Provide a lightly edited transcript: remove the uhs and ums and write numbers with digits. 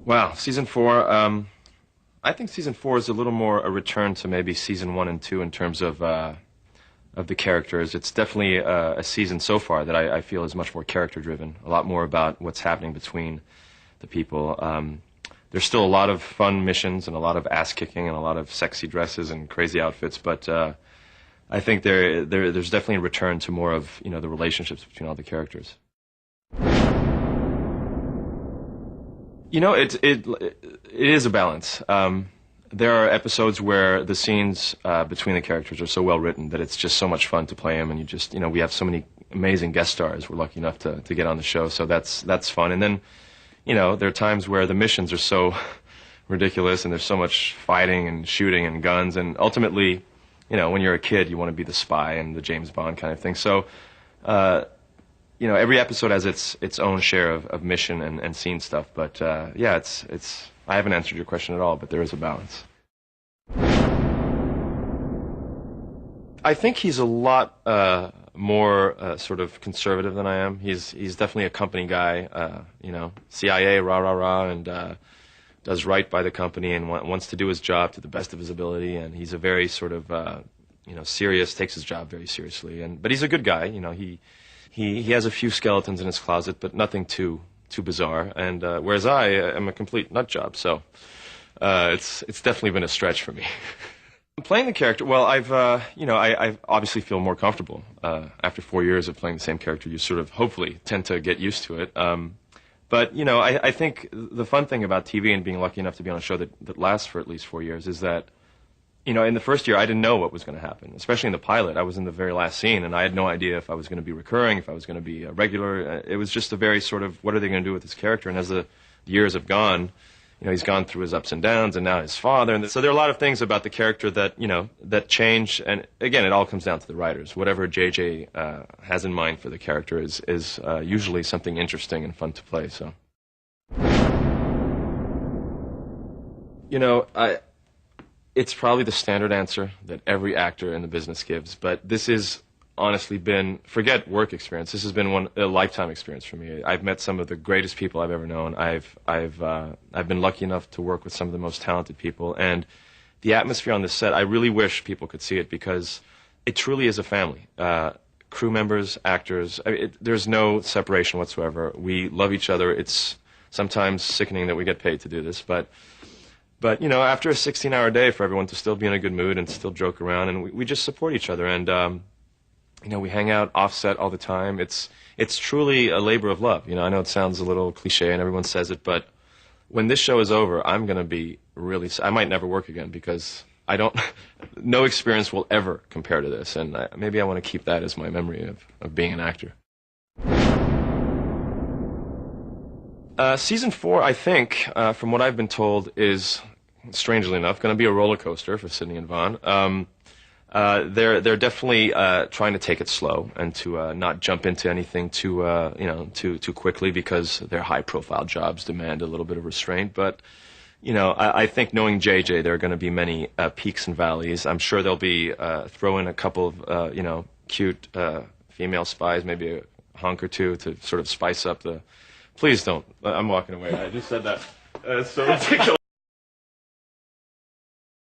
Wow, season four. I think season four is a little more a return to maybe season one and two in terms of the characters. It's definitely a season so far that I feel is much more character driven. A lot more about what's happening between the people. There's still a lot of fun missions and a lot of ass kicking and a lot of sexy dresses and crazy outfits, but I think there's definitely a return to more of the relationships between all the characters. It is a balance. There are episodes where the scenes between the characters are so well written that it's just so much fun to play them, and we have so many amazing guest stars we're lucky enough to get on the show, so that's fun. And then, there are times where the missions are so ridiculous and there's so much fighting and shooting and guns, and ultimately, when you're a kid, you want to be the spy and the James Bond kind of thing. So, every episode has its own share of mission and scene stuff, but yeah, I haven't answered your question at all, but there is a balance. I think he's a lot more sort of conservative than I am. He's definitely a company guy, CIA, rah, rah, rah, and does right by the company and wants to do his job to the best of his ability, and he's a very sort of, serious, takes his job very seriously, but he's a good guy. He has a few skeletons in his closet, but nothing too bizarre. And whereas I am a complete nut job, so it's definitely been a stretch for me. Playing the character, well, I obviously feel more comfortable after 4 years of playing the same character. You sort of hopefully tend to get used to it. But I think the fun thing about TV and being lucky enough to be on a show that lasts for at least 4 years is that, in the first year, I didn't know what was going to happen, especially in the pilot. I was in the very last scene, and I had no idea if I was going to be recurring, if I was going to be a regular. It was just a very sort of, what are they going to do with this character? And as the years have gone, he's gone through his ups and downs, and now his father. And so there are a lot of things about the character that, that change. And again, it all comes down to the writers. Whatever JJ has in mind for the character is usually something interesting and fun to play. So, it's probably the standard answer that every actor in the business gives, but this has honestly been, forget work experience, this has been a lifetime experience for me. I've met some of the greatest people I've ever known. I've been lucky enough to work with some of the most talented people, and the atmosphere on this set, I really wish people could see it because it truly is a family. Crew members, actors, there's no separation whatsoever. We love each other. It's sometimes sickening that we get paid to do this, but after a 16-hour day, for everyone to still be in a good mood and still joke around, and we just support each other, and we hang out offset all the time. It's truly a labor of love. I know it sounds a little cliche and everyone says it, but when this show is over, I'm going to be really, I might never work again because no experience will ever compare to this, and maybe I want to keep that as my memory of being an actor. Season 4, I think, from what I've been told, is, strangely enough, going to be a roller coaster for Sydney and Vaughn. They're definitely trying to take it slow and to not jump into anything too quickly because their high-profile jobs demand a little bit of restraint. But I think knowing JJ, there are going to be many peaks and valleys. I'm sure they'll be throw in a couple of cute female spies, maybe a hunk or two to sort of spice up the. Please don't. I'm walking away. I just said that. It's so ridiculous.